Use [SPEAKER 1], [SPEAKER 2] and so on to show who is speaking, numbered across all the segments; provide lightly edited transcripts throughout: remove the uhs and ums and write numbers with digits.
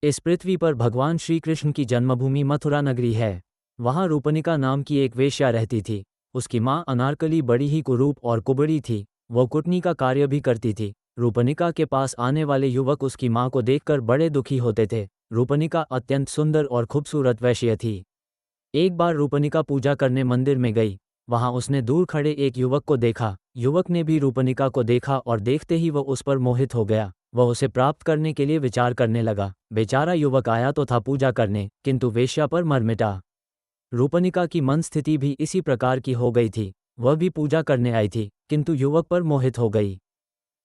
[SPEAKER 1] इस पृथ्वी पर भगवान श्री कृष्ण की जन्मभूमि मथुरा नगरी है। वहाँ रूपनिका नाम की एक वेश्या रहती थी। उसकी माँ अनारकली बड़ी ही कुरूप और कुबड़ी थी। वो कुटनी का कार्य भी करती थी। रूपनिका के पास आने वाले युवक उसकी माँ को देखकर बड़े दुखी होते थे। रूपनिका अत्यंत सुंदर और खूबसूरत वैश्य थी। एक बार रूपनिका पूजा करने मंदिर में गई। वहां उसने दूर खड़े एक युवक को देखा। युवक ने भी रूपनिका को देखा और देखते ही वह उस पर मोहित हो गया। वह उसे प्राप्त करने के लिए विचार करने लगा। बेचारा युवक आया तो था पूजा करने, किंतु वेश्या पर मर मिटा। रूपनिका की मन स्थिति भी इसी प्रकार की हो गई थी। वह भी पूजा करने आई थी, किंतु युवक पर मोहित हो गई।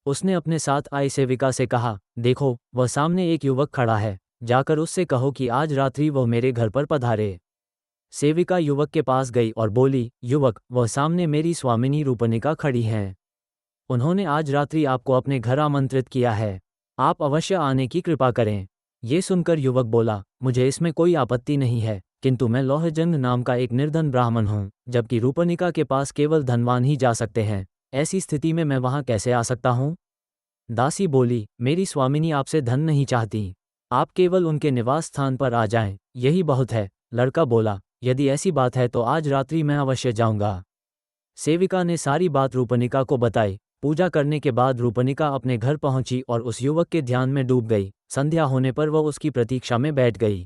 [SPEAKER 1] उसने अपने साथ आई सेविका से कहा, देखो वह सामने एक युवक खड़ा है, जाकर उससे कहो कि आज रात्रि वह मेरे घर पर पधारे। सेविका युवक के पास गई और बोली, युवक, वह सामने मेरी स्वामिनी रूपनिका खड़ी हैं। उन्होंने आज रात्रि आपको अपने घर आमंत्रित किया है। आप अवश्य आने की कृपा करें। ये सुनकर युवक बोला, मुझे इसमें कोई आपत्ति नहीं है, किंतु मैं लौहजंग नाम का एक निर्धन ब्राह्मण हूँ, जबकि रूपनिका के पास केवल धनवान ही जा सकते हैं। ऐसी स्थिति में मैं वहाँ कैसे आ सकता हूँ? दासी बोली, मेरी स्वामिनी आपसे धन नहीं चाहती। आप केवल उनके निवास स्थान पर आ जाएं, यही बहुत है। लड़का बोला, यदि ऐसी बात है तो आज रात्रि मैं अवश्य जाऊंगा। सेविका ने सारी बात रूपनिका को बताई। पूजा करने के बाद रूपनिका अपने घर पहुंची और उस युवक के ध्यान में डूब गई। संध्या होने पर वह उसकी प्रतीक्षा में बैठ गई।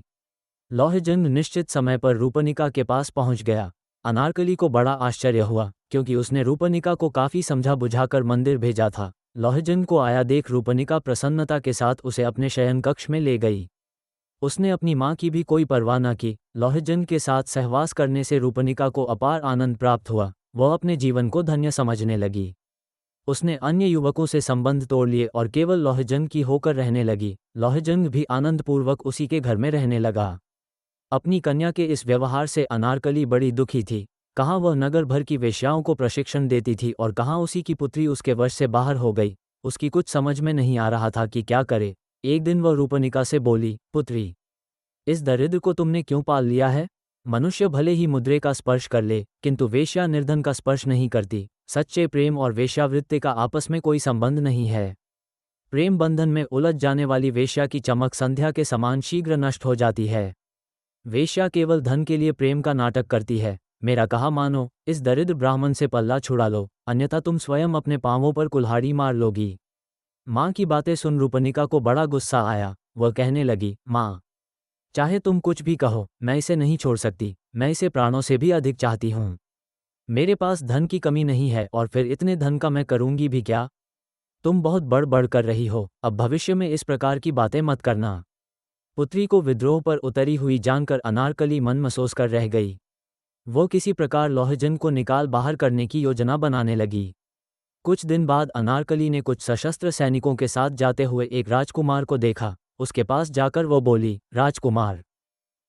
[SPEAKER 1] लौहजंग निश्चित समय पर रूपनिका के पास पहुंच गया। अनारकली को बड़ा आश्चर्य हुआ, क्योंकि उसने रूपनिका को काफी समझा बुझाकर मंदिर भेजा था। लौहजंग को आया देख रूपनिका प्रसन्नता के साथ उसे अपने शयन कक्ष में ले गई। उसने अपनी माँ की भी कोई परवाह न की। लौहजंग के साथ सहवास करने से रूपनिका को अपार आनंद प्राप्त हुआ। वह अपने जीवन को धन्य समझने लगी। उसने अन्य युवकों से संबंध तोड़ लिए और केवल लौहजंग की होकर रहने लगी। लौहजंग भी आनंदपूर्वक उसी के घर में रहने लगा। अपनी कन्या के इस व्यवहार से अनारकली बड़ी दुखी थी। कहाँ वह नगर भर की वेश्याओं को प्रशिक्षण देती थी और कहाँ उसी की पुत्री उसके वश से बाहर हो गई। उसकी कुछ समझ में नहीं आ रहा था कि क्या करे। एक दिन वह रूपनिका से बोली, पुत्री, इस दरिद्र को तुमने क्यों पाल लिया है? मनुष्य भले ही मुद्रे का स्पर्श कर ले, किंतु वेश्या निर्धन का स्पर्श नहीं करती। सच्चे प्रेम और वेश्यावृत्ति का आपस में कोई संबंध नहीं है। प्रेम बंधन में उलझ जाने वाली वेश्या की चमक संध्या के समान शीघ्र नष्ट हो जाती है। वेश्या केवल धन के लिए प्रेम का नाटक करती है। मेरा कहा मानो, इस दरिद्र ब्राह्मण से पल्ला छुड़ा लो, अन्यथा तुम स्वयं अपने पांवों पर कुल्हाड़ी मार लोगी। माँ की बातें सुन रूपनिका को बड़ा गुस्सा आया। वह कहने लगी, माँ, चाहे तुम कुछ भी कहो, मैं इसे नहीं छोड़ सकती। मैं इसे प्राणों से भी अधिक चाहती हूँ। मेरे पास धन की कमी नहीं है, और फिर इतने धन का मैं करूँगी भी क्या? तुम बहुत बढ़ कर रही हो। अब भविष्य में इस प्रकार की बातें मत करना। पुत्री को विद्रोह पर उतरी हुई जानकर अनारकली मन महसूस कर रह गई। वो किसी प्रकार लौहजंग को निकाल बाहर करने की योजना बनाने लगी। कुछ दिन बाद अनारकली ने कुछ सशस्त्र सैनिकों के साथ जाते हुए एक राजकुमार को देखा। उसके पास जाकर वो बोली, राजकुमार,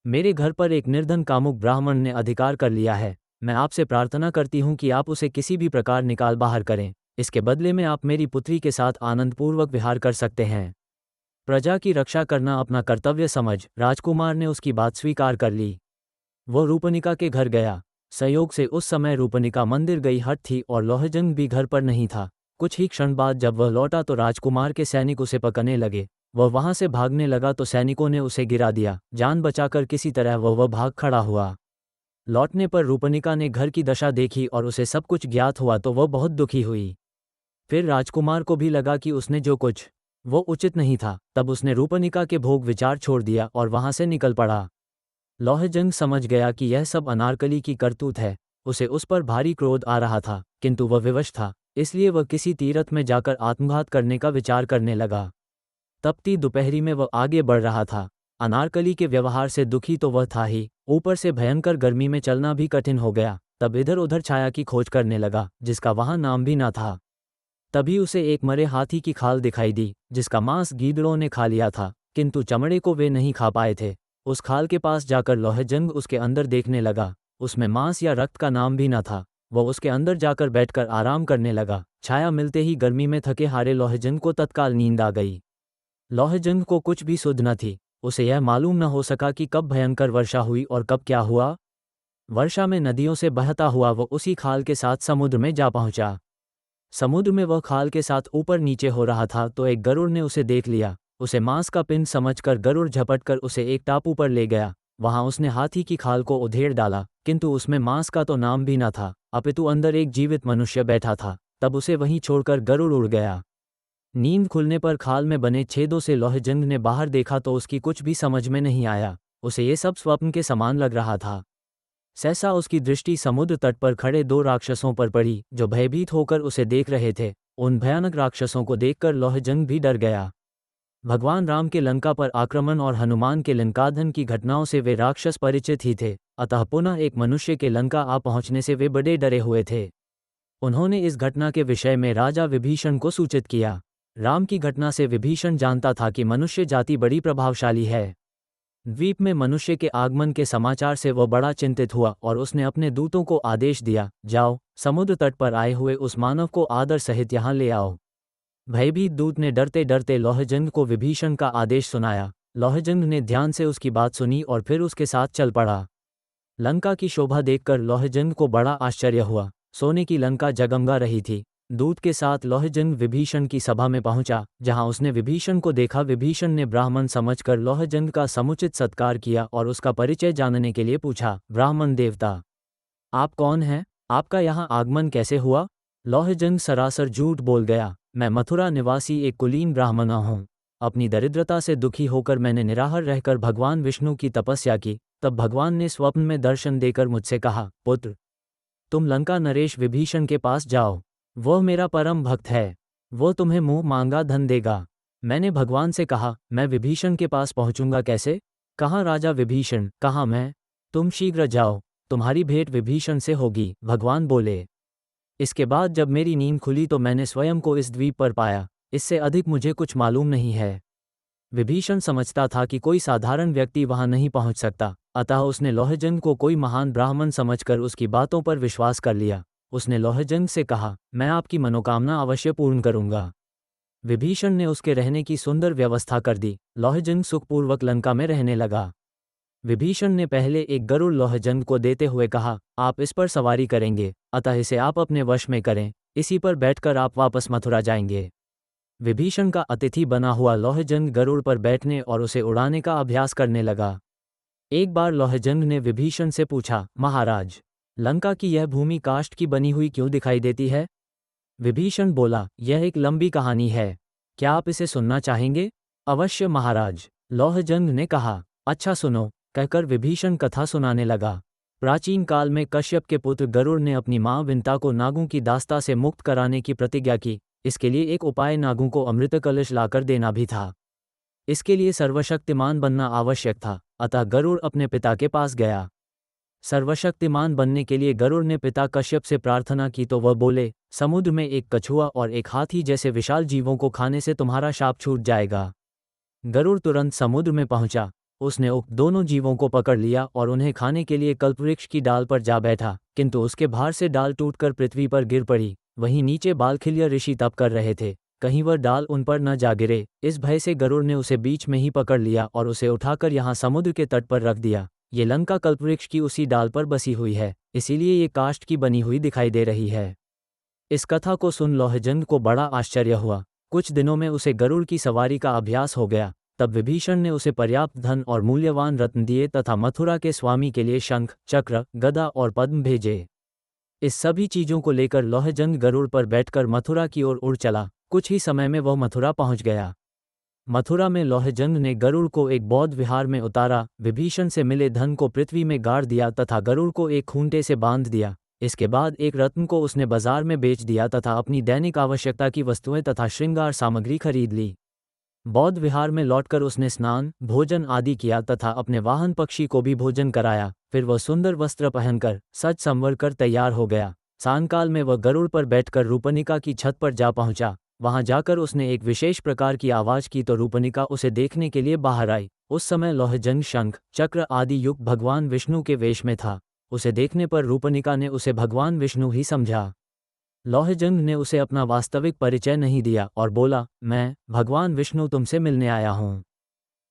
[SPEAKER 1] मेरे घर पर एक निर्धन कामुक ब्राह्मण ने अधिकार कर लिया है। मैं आपसे प्रार्थना करती हूँ कि आप उसे किसी भी प्रकार निकाल बाहर करें। इसके बदले में आप मेरी पुत्री के साथ आनंदपूर्वक विहार कर सकते हैं। प्रजा की रक्षा करना अपना कर्तव्य समझ राजकुमार ने उसकी बात स्वीकार कर ली। वो रूपनिका के घर गया। संयोग से उस समय रूपनिका मंदिर गई हट थी और लौहजंग भी घर पर नहीं था। कुछ ही क्षण बाद जब वह लौटा तो राजकुमार के सैनिक उसे पकड़ने लगे। वह वहां से भागने लगा तो सैनिकों ने उसे गिरा दिया। जान बचाकर किसी तरह वह भाग खड़ा हुआ। लौटने पर रूपनिका ने घर की दशा देखी और उसे सब कुछ ज्ञात हुआ तो वह बहुत दुखी हुई। फिर राजकुमार को भी लगा कि उसने जो कुछ वो उचित नहीं था। तब उसने रूपनिका के भोग विचार छोड़ दिया और वहां से निकल पड़ा। लौहजंग समझ गया कि यह सब अनारकली की करतूत है। उसे उस पर भारी क्रोध आ रहा था, किंतु वह विवश था, इसलिए वह किसी तीर्थ में जाकर आत्मघात करने का विचार करने लगा। तपती दोपहरी में वह आगे बढ़ रहा था। अनारकली के व्यवहार से दुखी तो वह था ही, ऊपर से भयंकर गर्मी में चलना भी कठिन हो गया। तब इधर उधर छाया की खोज करने लगा, जिसका वहां नाम भी न था। तभी उसे एक मरे हाथी की खाल दिखाई दी, जिसका मांस गीदड़ों ने खा लिया था, किंतु चमड़े को वे नहीं खा पाए थे। उस खाल के पास जाकर लौहजंग उसके अंदर देखने लगा। उसमें मांस या रक्त का नाम भी न था। वह उसके अंदर जाकर बैठकर आराम करने लगा। छाया मिलते ही गर्मी में थके हारे लौहजंग को तत्काल नींद आ गई। लौहजंग को कुछ भी सुध न थी। उसे यह मालूम न हो सका कि कब भयंकर वर्षा हुई और कब क्या हुआ। वर्षा में नदियों से बहता हुआ वह उसी खाल के साथ समुद्र में जा पहुंचा। समुद्र में वह खाल के साथ ऊपर नीचे हो रहा था तो एक गरुड़ ने उसे देख लिया। उसे मांस का पिंड समझकर गरुड़ झपटकर उसे एक टापू पर ले गया। वहां उसने हाथी की खाल को उधेड़ डाला, किंतु उसमें मांस का तो नाम भी न था, अपितु अंदर एक जीवित मनुष्य बैठा था। तब उसे वहीं छोड़कर गरुड़ उड़ गया। नींद खुलने पर खाल में बने छेदों से लोहजंग ने बाहर देखा तो उसकी कुछ भी समझ में नहीं आया। उसे ये सब स्वप्न के समान लग रहा था। सहसा उसकी दृष्टि समुद्र तट पर खड़े दो राक्षसों पर पड़ी, जो भयभीत होकर उसे देख रहे थे। उन भयानक राक्षसों को देखकर लोहजंग भी डर गया। भगवान राम के लंका पर आक्रमण और हनुमान के लंकादहन की घटनाओं से वे राक्षस परिचित ही थे, अतः पुनः एक मनुष्य के लंका आ पहुंचने से वे बड़े डरे हुए थे। उन्होंने इस घटना के विषय में राजा विभीषण को सूचित किया। राम की घटना से विभीषण जानता था कि मनुष्य जाति बड़ी प्रभावशाली है। द्वीप में मनुष्य के आगमन के समाचार से वह बड़ा चिंतित हुआ और उसने अपने दूतों को आदेश दिया, जाओ, समुद्र तट पर आए हुए उस मानव को आदर सहित यहाँ ले आओ। भयभीत दूत ने डरते डरते लोहजंग को विभीषण का आदेश सुनाया। लोहजंग ने ध्यान से उसकी बात सुनी और फिर उसके साथ चल पड़ा। लंका की शोभा देखकर लोहजंग को बड़ा आश्चर्य हुआ। सोने की लंका जगमगा रही थी। दूत के साथ लोहजंग विभीषण की सभा में पहुंचा, जहां उसने विभीषण को देखा। विभीषण ने ब्राह्मण समझकर लोहजंग का समुचित सत्कार किया और उसका परिचय जानने के लिए पूछा, ब्राह्मण देवता, आप कौन हैं? आपका यहाँ आगमन कैसे हुआ? लोहजंग सरासर झूठ बोल गया, मैं मथुरा निवासी एक कुलीन ब्राह्मण हूँ। अपनी दरिद्रता से दुखी होकर मैंने निराहार रहकर भगवान विष्णु की तपस्या की। तब भगवान ने स्वप्न में दर्शन देकर मुझसे कहा, पुत्र, तुम लंका नरेश विभीषण के पास जाओ। वह मेरा परम भक्त है। वो तुम्हें मुंह मांगा धन देगा। मैंने भगवान से कहा, मैं विभीषण के पास पहुंचूंगा कैसे? कहाँ राजा विभीषण, कहाँ मैं? तुम शीघ्र जाओ, तुम्हारी भेंट विभीषण से होगी, भगवान बोले। इसके बाद जब मेरी नींद खुली तो मैंने स्वयं को इस द्वीप पर पाया। इससे अधिक मुझे कुछ मालूम नहीं है। विभीषण समझता था कि कोई साधारण व्यक्ति वहां नहीं पहुंच सकता, अतः उसने लोहजंग को कोई महान ब्राह्मण समझकर उसकी बातों पर विश्वास कर लिया। उसने लोहजंग से कहा, मैं आपकी मनोकामना अवश्य पूर्ण करूंगा। विभीषण ने उसके रहने की सुंदर व्यवस्था कर दी। लोहजंग सुखपूर्वक लंका में रहने लगा। विभीषण ने पहले एक गरुड़ लोहजंग को देते हुए कहा, आप इस पर सवारी करेंगे, अतः इसे आप अपने वश में करें। इसी पर बैठकर आप वापस मथुरा जाएंगे। विभीषण का अतिथि बना हुआ लोहजंग गरुड़ पर बैठने और उसे उड़ाने का अभ्यास करने लगा। एक बार लोहजंग ने विभीषण से पूछा, महाराज, लंका की यह भूमि काष्ठ की बनी हुई क्यों दिखाई देती है? विभीषण बोला, यह एक लंबी कहानी है। क्या आप इसे सुनना चाहेंगे? अवश्य महाराज, लोहजंग ने कहा। अच्छा सुनो, कहकर विभीषण कथा सुनाने लगा। प्राचीन काल में कश्यप के पुत्र गरुड़ ने अपनी माँ विंता को नागों की दास्ता से मुक्त कराने की प्रतिज्ञा की। इसके लिए एक उपाय नागों को अमृत कलश लाकर देना भी था। इसके लिए सर्वशक्तिमान बनना आवश्यक था, अतः गरुड़ अपने पिता के पास गया। सर्वशक्तिमान बनने के लिए गरुड़ ने पिता कश्यप से प्रार्थना की तो वह बोले, समुद्र में एक कछुआ और एक हाथी जैसे विशाल जीवों को खाने से तुम्हारा शाप छूट जाएगा। गरुड़ तुरंत समुद्र में पहुंचा। उसने उक्त दोनों जीवों को पकड़ लिया और उन्हें खाने के लिए कल्पवृक्ष की डाल पर जा बैठा, किंतु उसके भार से डाल टूटकर पृथ्वी पर गिर पड़ी। वहीं नीचे बालखिल्य ऋषि तप कर रहे थे, कहीं वह डाल उन पर न जा गिरे। इस भय से गरुड़ ने उसे बीच में ही पकड़ लिया और उसे उठाकर यहाँ समुद्र के तट पर रख दिया। ये लंका कल्पवृक्ष की उसी डाल पर बसी हुई है, इसीलिए ये काष्ठ की बनी हुई दिखाई दे रही है। इस कथा को सुन लोहजंग को बड़ा आश्चर्य हुआ। कुछ दिनों में उसे गरुड़ की सवारी का अभ्यास हो गया। तब विभीषण ने उसे पर्याप्त धन और मूल्यवान रत्न दिए तथा मथुरा के स्वामी के लिए शंख, चक्र, गदा और पद्म भेजे। इस सभी चीजों को लेकर लोहजंग गरुड़ पर बैठकर मथुरा की ओर उड़ चला। कुछ ही समय में वह मथुरा पहुंच गया। मथुरा में लोहजंग ने गरुड़ को एक बौद्ध विहार में उतारा, विभीषण से मिले धन को पृथ्वी में गाड़ दिया तथा गरुड़ को एक खूंटे से बांध दिया। इसके बाद एक रत्न को उसने बाजार में बेच दिया तथा अपनी दैनिक आवश्यकता की वस्तुएं तथा श्रृंगार सामग्री खरीद ली। बौद्ध विहार में लौटकर उसने स्नान, भोजन आदि किया तथा अपने वाहन पक्षी को भी भोजन कराया। फिर वह सुंदर वस्त्र पहनकर सज संवर कर तैयार हो गया। सायंकाल में वह गरुड़ पर बैठकर रूपनिका की छत पर जा पहुंचा। वहां जाकर उसने एक विशेष प्रकार की आवाज की तो रूपनिका उसे देखने के लिए बाहर आई। उस समय लोहजंग शंख, चक्र आदि युक्त भगवान विष्णु के वेश में था। उसे देखने पर रूपनिका ने उसे भगवान विष्णु ही समझा। लोहजंग ने उसे अपना वास्तविक परिचय नहीं दिया और बोला, मैं भगवान विष्णु तुमसे मिलने आया हूँ।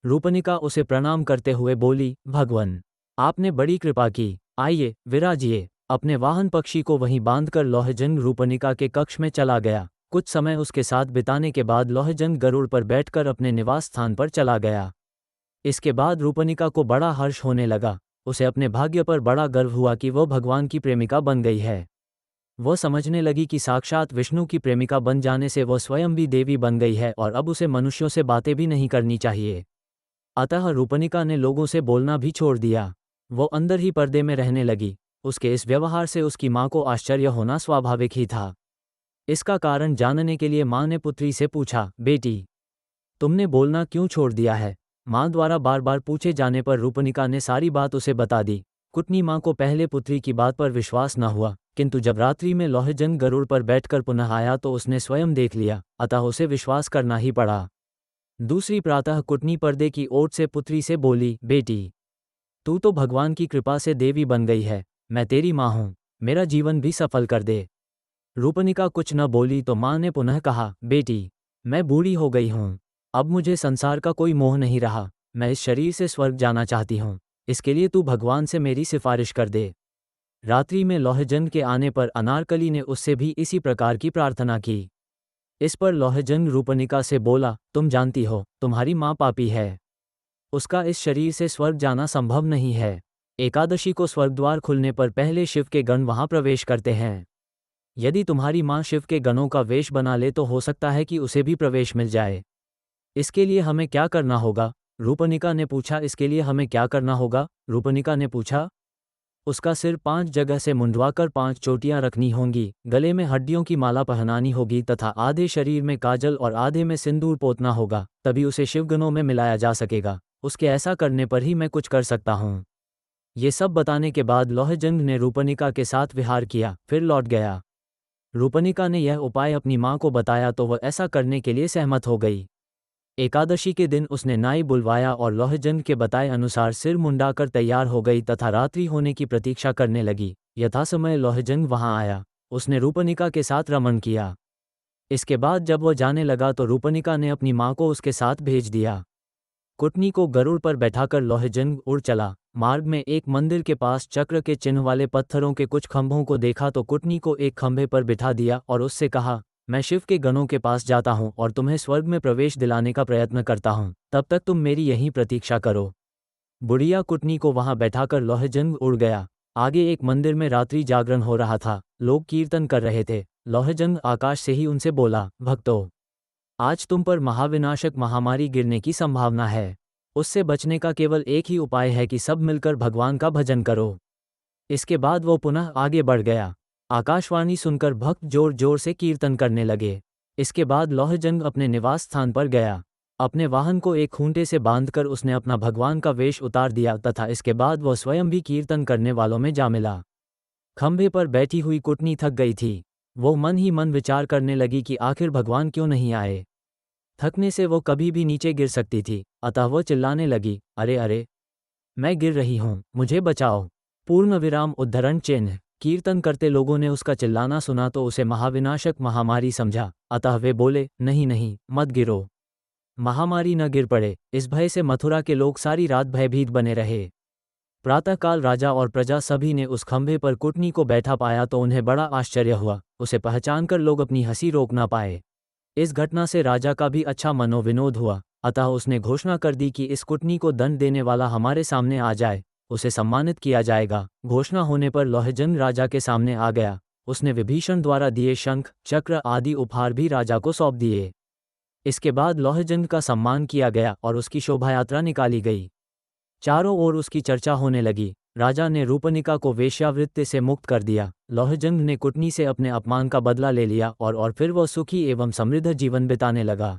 [SPEAKER 1] रूपनिका उसे प्रणाम करते हुए बोली, भगवान, आपने बड़ी कृपा की, आइए विराजिए। अपने वाहन पक्षी को वहीं बांधकर लोहजंग रूपनिका के कक्ष में चला गया। कुछ समय उसके साथ बिताने के बाद लौहजंग गरुड़ पर बैठकर अपने निवास स्थान पर चला गया। इसके बाद रूपनिका को बड़ा हर्ष होने लगा। उसे अपने भाग्य पर बड़ा गर्व हुआ कि वह भगवान की प्रेमिका बन गई है। वह समझने लगी कि साक्षात विष्णु की प्रेमिका बन जाने से वह स्वयं भी देवी बन गई है और अब उसे मनुष्यों से बातें भी नहीं करनी चाहिए। अतः रूपनिका ने लोगों से बोलना भी छोड़ दिया। वो अंदर ही पर्दे में रहने लगी। उसके इस व्यवहार से उसकी माँ को आश्चर्य होना स्वाभाविक ही था। इसका कारण जानने के लिए माँ ने पुत्री से पूछा, बेटी, तुमने बोलना क्यों छोड़ दिया है? माँ द्वारा बार बार पूछे जाने पर रूपनिका ने सारी बात उसे बता दी। कुटनी माँ को पहले पुत्री की बात पर विश्वास न हुआ, किंतु जब रात्रि में लौहजंग गरुड़ पर बैठकर पुनः आया तो उसने स्वयं देख लिया, अतः उसे विश्वास करना ही पड़ा। दूसरी प्रातः कुटनी पर्दे की ओट से पुत्री से बोली, बेटी, तू तो भगवान की कृपा से देवी बन गई है। मैं तेरी माँ हूँ, मेरा जीवन भी सफल कर दे। रूपनिका कुछ न बोली तो माँ ने पुनः कहा, बेटी, मैं बूढ़ी हो गई हूँ, अब मुझे संसार का कोई मोह नहीं रहा। मैं इस शरीर से स्वर्ग जाना चाहती हूँ, इसके लिए तू भगवान से मेरी सिफारिश कर दे। रात्रि में लौहजंग के आने पर अनारकली ने उससे भी इसी प्रकार की प्रार्थना की। इस पर लौहजंग रूपनिका से बोला, तुम जानती हो, तुम्हारी माँ पापी है, उसका इस शरीर से स्वर्ग जाना संभव नहीं है। एकादशी को स्वर्गद्वार खुलने पर पहले शिव के गण वहां प्रवेश करते हैं। यदि तुम्हारी माँ शिव के गणों का वेश बना ले तो हो सकता है कि उसे भी प्रवेश मिल जाए। इसके लिए हमें क्या करना होगा? रूपनिका ने पूछा। इसके लिए हमें क्या करना होगा? रूपनिका ने पूछा। उसका सिर 5 जगह से मुंडवाकर 5 चोटियां रखनी होंगी, गले में हड्डियों की माला पहनानी होगी तथा आधे शरीर में काजल और आधे में सिंदूर पोतना होगा, तभी उसे शिवगणों में मिलाया जा सकेगा। उसके ऐसा करने पर ही मैं कुछ कर सकता हूँ। ये सब बताने के बाद लौहजंग ने रूपनिका के साथ विहार किया, फिर लौट गया। रूपनिका ने यह उपाय अपनी माँ को बताया तो वह ऐसा करने के लिए सहमत हो गई। एकादशी के दिन उसने नाई बुलवाया और लौहजंग के बताए अनुसार सिर मुंडाकर तैयार हो गई तथा रात्रि होने की प्रतीक्षा करने लगी। यथासमय लौहजंग वहां आया। उसने रूपनिका के साथ रमण किया। इसके बाद जब वह जाने लगा तो रूपनिका ने अपनी माँ को उसके साथ भेज दिया। कुटनी को गरुड़ पर बैठाकर लौहजंग उड़ चला। मार्ग में एक मंदिर के पास चक्र के चिन्ह वाले पत्थरों के कुछ खंभों को देखा तो कुटनी को एक खंभे पर बिठा दिया और उससे कहा, मैं शिव के गणों के पास जाता हूँ और तुम्हें स्वर्ग में प्रवेश दिलाने का प्रयत्न करता हूँ, तब तक तुम मेरी यहीं प्रतीक्षा करो। बुढ़िया कुटनी को वहां बैठाकर लौहजंग उड़ गया। आगे एक मंदिर में रात्रि जागरण हो रहा था। लोग कीर्तन कर रहे थे। लौहजंग आकाश से ही उनसे बोला, भक्तों, आज तुम पर महाविनाशक महामारी गिरने की संभावना है। उससे बचने का केवल एक ही उपाय है कि सब मिलकर भगवान का भजन करो। इसके बाद वो पुनः आगे बढ़ गया। आकाशवाणी सुनकर भक्त जोर जोर से कीर्तन करने लगे। इसके बाद लौहजंग अपने निवास स्थान पर गया। अपने वाहन को एक खूंटे से बांधकर उसने अपना भगवान का वेश उतार दिया तथा इसके बाद वह स्वयं भी कीर्तन करने वालों में जा मिला। खंभे पर बैठी हुई कुटनी थक गई थी। वो मन ही मन विचार करने लगी कि आखिर भगवान क्यों नहीं आए। थकने से वो कभी भी नीचे गिर सकती थी, अतः वो चिल्लाने लगी, अरे अरे, मैं गिर रही हूँ, मुझे बचाओ। पूर्ण विराम उद्धरण चिन्ह। कीर्तन करते लोगों ने उसका चिल्लाना सुना तो उसे महाविनाशक महामारी समझा, अतः वे बोले, नहीं नहीं, मत गिरो। महामारी न गिर पड़े। इस भय से मथुरा के लोग सारी रात भयभीत बने रहे। प्रातःकाल राजा और प्रजा सभी ने उस खंभे पर कुटनी को बैठा पाया तो उन्हें बड़ा आश्चर्य हुआ। उसे पहचानकर लोग अपनी हंसी रोक ना पाए। इस घटना से राजा का भी अच्छा मनोविनोद हुआ, अतः उसने घोषणा कर दी कि इस कुटनी को दंड देने वाला हमारे सामने आ जाए, उसे सम्मानित किया जाएगा। घोषणा होने पर लौहजंग राजा के सामने आ गया। उसने विभीषण द्वारा दिए शंख, चक्र आदि उपहार भी राजा को सौंप दिए। इसके बाद लौहजंग का सम्मान किया गया और उसकी शोभायात्रा निकाली गई। चारों ओर उसकी चर्चा होने लगी। राजा ने रूपनिका को वेश्यावृत्ति से मुक्त कर दिया। लौहजंग ने कुटनी से अपने अपमान का बदला ले लिया और फिर वह सुखी एवं समृद्ध जीवन बिताने लगा।